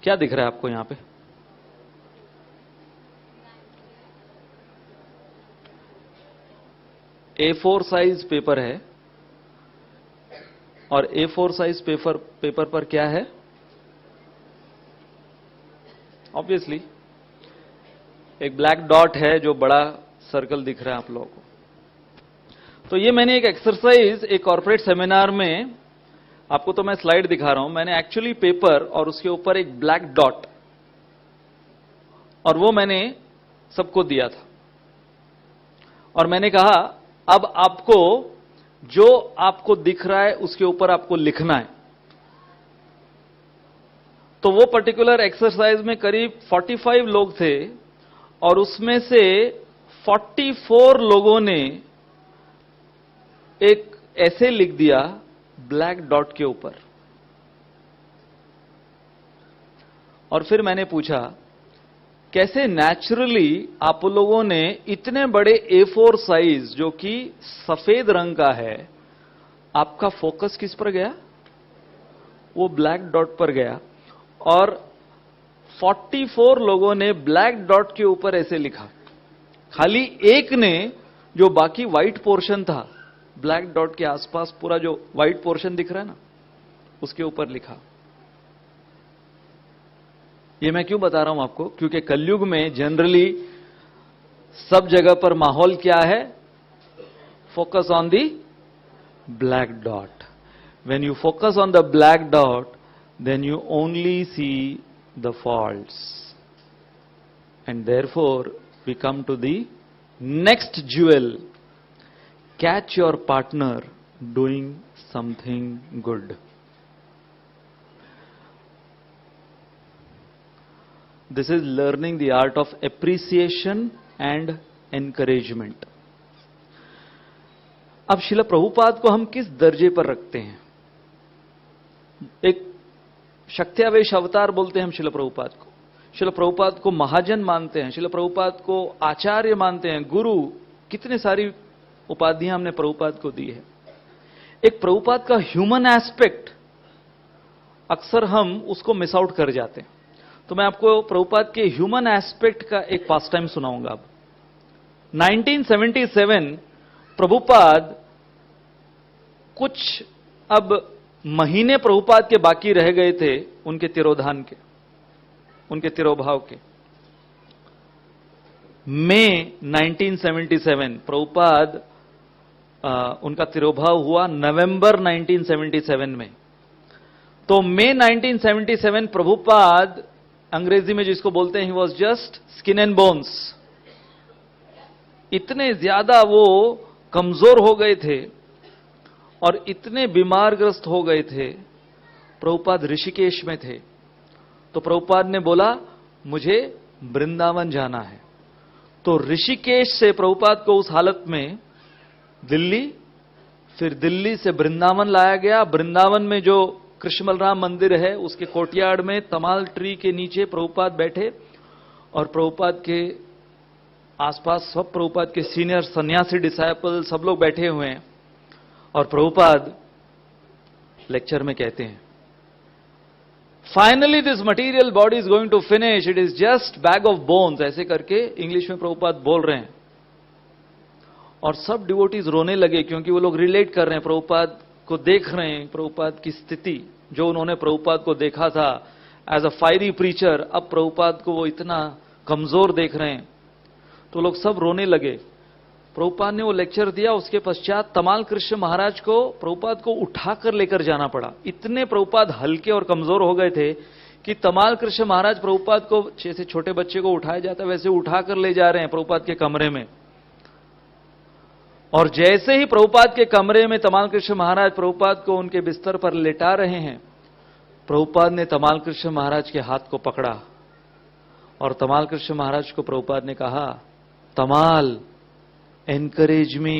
क्या दिख रहा है आपको यहां पे? A4 साइज पेपर है और A4 साइज पेपर पर क्या है? ऑब्वियसली एक ब्लैक डॉट है जो बड़ा सर्कल दिख रहा है आप लोगों को। तो ये मैंने एक एक्सरसाइज एक कॉर्पोरेट सेमिनार में, आपको तो मैं स्लाइड दिखा रहा हूं, मैंने एक्चुअली पेपर और उसके ऊपर एक ब्लैक डॉट, और वो मैंने सबको दिया था और मैंने कहा अब आपको जो आपको दिख रहा है उसके ऊपर आपको लिखना है। तो वो पर्टिकुलर एक्सरसाइज में करीब 45 लोग थे और उसमें से 44 लोगों ने एक ऐसे लिख दिया ब्लैक डॉट के ऊपर। और फिर मैंने पूछा कैसे नेचुरली आप लोगों ने इतने बड़े A4 साइज जो कि सफेद रंग का है, आपका फोकस किस पर गया? वो ब्लैक डॉट पर गया। और 44 लोगों ने ब्लैक डॉट के ऊपर ऐसे लिखा, खाली एक ने जो बाकी व्हाइट पोर्शन था, ब्लैक डॉट के आसपास पूरा जो व्हाइट पोर्शन दिख रहा है ना, उसके ऊपर लिखा। ये मैं क्यों बता रहा हूं आपको? क्योंकि कलयुग में जनरली सब जगह पर माहौल क्या है? Focus on the black dot. When you focus on the black dot, then you only see the faults. And therefore, we come to the next jewel. Catch your partner doing something good. This is learning the art of appreciation and encouragement. अब शिला प्रभुपाद को हम किस दर्जे पर रखते हैं? एक शक्त्यावेश अवतार बोलते हैं हम शिला प्रभुपाद को। शिला प्रभुपाद को महाजन मानते हैं, शिला प्रभुपाद को आचार्य मानते हैं, गुरु, कितने सारी उपाधियां हमने प्रभुपाद को दी है। एक प्रभुपाद का ह्यूमन एस्पेक्ट अक्सर हम उसको मिस आउट कर जाते हैं। तो मैं आपको प्रभुपाद के ह्यूमन एस्पेक्ट का एक पास टाइम सुनाऊंगा। अब 1977 प्रभुपाद कुछ अब महीने प्रभुपाद के बाकी रह गए थे उनके तिरोधान के, उनके तिरोभाव के। मई 1977 प्रभुपाद उनका तिरोभाव हुआ नवंबर 1977 में। तो मई 1977 प्रभुपाद, अंग्रेजी में जिसको बोलते हैं, he was just skin and bones. इतने ज्यादा वो कमजोर हो गए थे और इतने बीमारग्रस्त हो गए थे। प्रभुपाद ऋषिकेश में थे। तो प्रभुपाद ने बोला मुझे वृंदावन जाना है। तो ऋषिकेश से प्रभुपाद को उस हालत में दिल्ली, फिर दिल्ली से वृंदावन लाया गया। वृंदावन में जो कृष्ण बलराम मंदिर है उसके कोर्टयार्ड में तमाल ट्री के नीचे प्रभुपाद बैठे और प्रभुपाद के आसपास सब प्रभुपाद के सीनियर सन्यासी डिसाइपल सब लोग बैठे हुए हैं। और प्रभुपाद लेक्चर में कहते हैं finally this material body is going to finish, it is just bag of bones, ऐसे करके इंग्लिश में प्रभुपाद बोल रहे हैं। और सब डिवोटीज रोने लगे क्योंकि वो लोग रिलेट कर रहे हैं, प्रभुपाद को देख रहे हैं, प्रभुपाद की स्थिति जो उन्होंने प्रभुपाद को देखा था एज अ फायरी प्रीचर, अब प्रभुपाद को वो इतना कमजोर देख रहे हैं। तो लोग सब रोने लगे। प्रभुपाद ने वो लेक्चर दिया, उसके पश्चात तमाल कृष्ण महाराज को प्रभुपाद को उठाकर लेकर जाना पड़ा। इतने प्रभुपाद हल्के और कमजोर हो गए थे कि तमाल कृष्ण महाराज प्रभुपाद को, जैसे छोटे बच्चे को उठाया जाता है वैसे उठाकर ले जा रहे हैं प्रभुपाद के कमरे में। और जैसे ही प्रभुपाद के कमरे में तमाल कृष्ण महाराज प्रभुपाद को उनके बिस्तर पर लेटा रहे हैं, प्रभुपाद ने तमाल कृष्ण महाराज के हाथ को पकड़ा और तमाल कृष्ण महाराज को प्रभुपाद ने कहा, तमाल encourage me,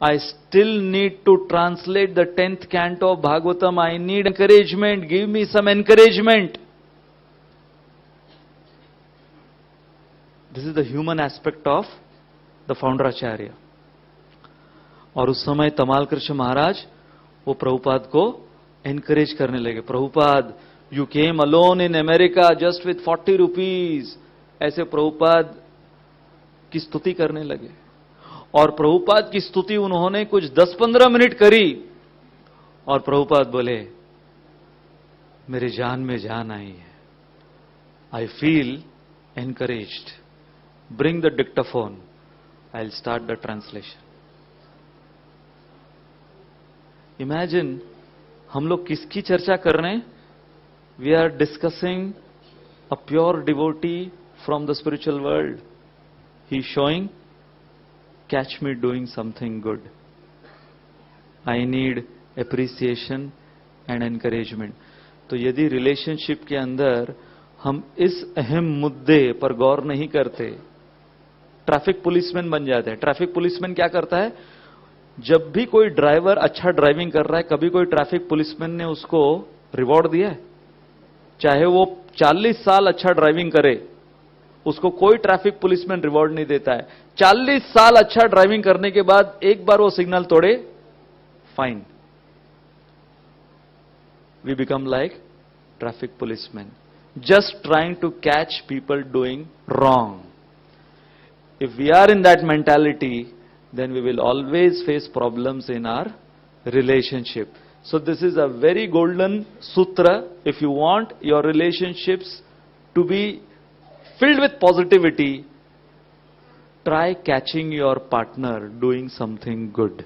I still need to translate the 10th canto of Bhagavatam, I need encouragement, give me some encouragement. This is the human aspect of the founder Acharya. और उस समय तमाल कृष्ण महाराज वो प्रभुपाद को एनकरेज करने लगे, Prabhupada you came alone in America just with 40 rupees, ऐसे प्रभुपाद की स्तुति करने लगे। और प्रभुपाद की स्तुति उन्होंने कुछ 10-15 मिनट करी और प्रभुपाद बोले, मेरे जान में जान आई है, I feel encouraged, bring the dictaphone, I will start the translation. Imagine, हम लोग किसकी चर्चा कर रहे हैं? We are discussing a pure devotee from the spiritual world. He is showing, catch me doing something good, I need appreciation and encouragement. तो यदि relationship के अंदर हम इस अहम मुद्दे पर गौर नहीं करते, ट्रैफिक पुलिसमैन बन जाते हैं। ट्रैफिक पुलिसमैन क्या करता है? जब भी कोई ड्राइवर अच्छा ड्राइविंग कर रहा है, कभी कोई ट्रैफिक पुलिसमैन ने उसको रिवॉर्ड दिया है? चाहे वो 40 साल अच्छा ड्राइविंग करे, उसको कोई ट्रैफिक पुलिसमैन रिवॉर्ड नहीं देता है। 40 साल अच्छा ड्राइविंग करने के बाद एक बार वो सिग्नल तोड़े, fine. We become like traffic policeman, just trying to catch people doing wrong. If we are in that mentality, then we will always face problems in our relationship. So this is a very golden sutra. If you want your relationships to be filled with positivity, try catching your partner doing something good.